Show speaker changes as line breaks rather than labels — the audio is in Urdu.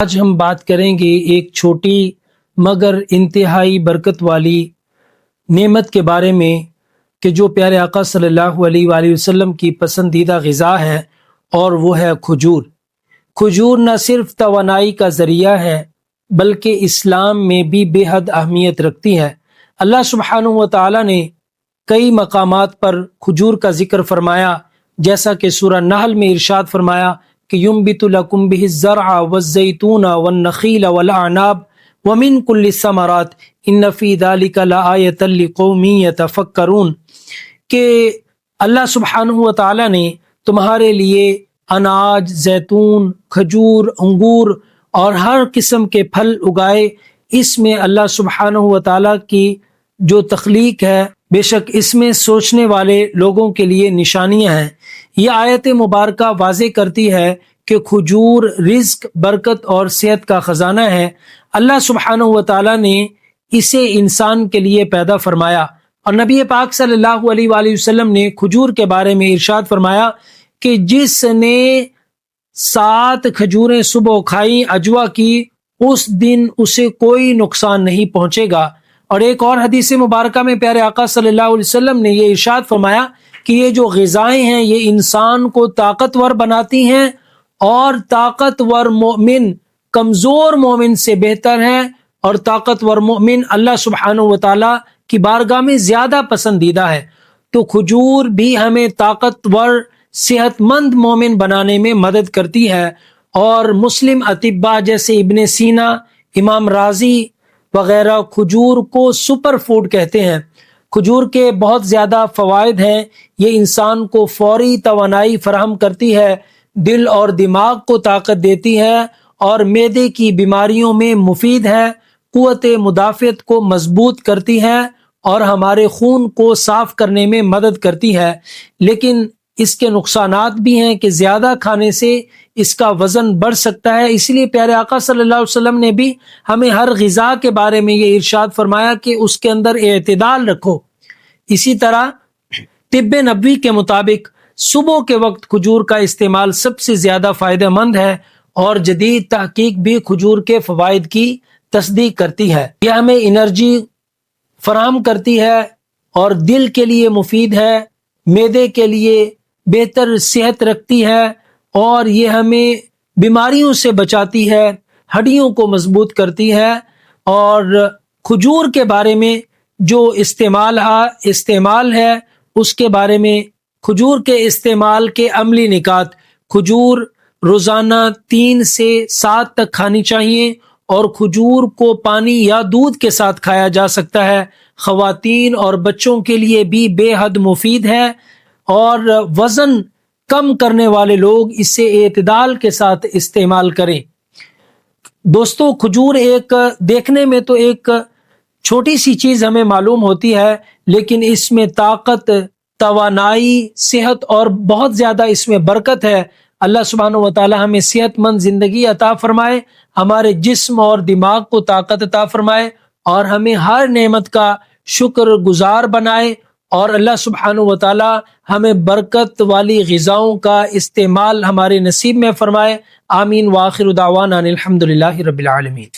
آج ہم بات کریں گے ایک چھوٹی مگر انتہائی برکت والی نعمت کے بارے میں کہ جو پیارے آقا صلی اللہ علیہ وآلہ وسلم کی پسندیدہ غذا ہے، اور وہ ہے کھجور۔ کھجور نہ صرف توانائی کا ذریعہ ہے بلکہ اسلام میں بھی بے حد اہمیت رکھتی ہے۔ اللہ سبحانہ و تعالی نے کئی مقامات پر کھجور کا ذکر فرمایا، جیسا کہ سورہ نحل میں ارشاد فرمایا کہ ينبت لكم به الزرع والزيتون والنخيل والأعناب ومن كل الثمرات ان في ذلك لآية لقوم يتفکرون، کہ اللہ سبحانہ و تعالی نے تمہارے لیے اناج، زیتون، کھجور، انگور اور ہر قسم کے پھل اگائے۔ اس میں اللہ سبحانہ و تعالی کی جو تخلیق ہے، بے شک اس میں سوچنے والے لوگوں کے لیے نشانیاں ہیں۔ یہ آیت مبارکہ واضح کرتی ہے کہ کھجور رزق، برکت اور صحت کا خزانہ ہے۔ اللہ سبحانہ و تعالی نے اسے انسان کے لیے پیدا فرمایا، اور نبی پاک صلی اللہ علیہ وآلہ وسلم نے کھجور کے بارے میں ارشاد فرمایا کہ جس نے 7 کھجوریں صبح کھائیں اجوا کی، اس دن اسے کوئی نقصان نہیں پہنچے گا۔ اور ایک اور حدیث مبارکہ میں پیارے آقا صلی اللہ علیہ وسلم نے یہ ارشاد فرمایا کہ یہ جو غذائیں ہیں یہ انسان کو طاقتور بناتی ہیں، اور طاقتور مومن کمزور مومن سے بہتر ہے، اور طاقتور مومن اللہ سبحانہ و تعالی کی بارگاہ میں زیادہ پسندیدہ ہے۔ تو کھجور بھی ہمیں طاقتور، صحت مند مومن بنانے میں مدد کرتی ہے۔ اور مسلم اطباء جیسے ابن سینا، امام رازی وغیرہ کھجور کو سپر فوڈ کہتے ہیں۔ کھجور کے بہت زیادہ فوائد ہیں۔ یہ انسان کو فوری توانائی فراہم کرتی ہے، دل اور دماغ کو طاقت دیتی ہے، اور معدے کی بیماریوں میں مفید ہے، قوت مدافعت کو مضبوط کرتی ہے، اور ہمارے خون کو صاف کرنے میں مدد کرتی ہے۔ لیکن اس کے نقصانات بھی ہیں کہ زیادہ کھانے سے اس کا وزن بڑھ سکتا ہے۔ اس لیے پیارے آقا صلی اللہ علیہ وسلم نے بھی ہمیں ہر غذا کے بارے میں یہ ارشاد فرمایا کہ اس کے اندر اعتدال رکھو۔ اسی طرح طب نبوی کے مطابق صبح کے وقت کھجور کا استعمال سب سے زیادہ فائدہ مند ہے، اور جدید تحقیق بھی کھجور کے فوائد کی تصدیق کرتی ہے۔ یہ ہمیں انرجی فراہم کرتی ہے، اور دل کے لیے مفید ہے، معدے کے لیے بہتر صحت رکھتی ہے، اور یہ ہمیں بیماریوں سے بچاتی ہے، ہڈیوں کو مضبوط کرتی ہے۔ اور کھجور کے بارے میں جو استعمال ہے اس کے بارے میں، کھجور کے استعمال کے عملی نکات: کھجور روزانہ 3 سے 7 تک کھانی چاہیے، اور کھجور کو پانی یا دودھ کے ساتھ کھایا جا سکتا ہے۔ خواتین اور بچوں کے لیے بھی بے حد مفید ہے، اور وزن کم کرنے والے لوگ اسے اعتدال کے ساتھ استعمال کریں۔ دوستو، کھجور ایک دیکھنے میں تو ایک چھوٹی سی چیز ہمیں معلوم ہوتی ہے، لیکن اس میں طاقت، توانائی، صحت اور بہت زیادہ اس میں برکت ہے۔ اللہ سبحانہ و تعالی ہمیں صحت مند زندگی عطا فرمائے، ہمارے جسم اور دماغ کو طاقت عطا فرمائے، اور ہمیں ہر نعمت کا شکر گزار بنائے، اور اللہ سبحانہ و تعالی ہمیں برکت والی غذاؤں کا استعمال ہمارے نصیب میں فرمائے۔ آمین، وآخر دعوانا الحمدللہ رب العالمین۔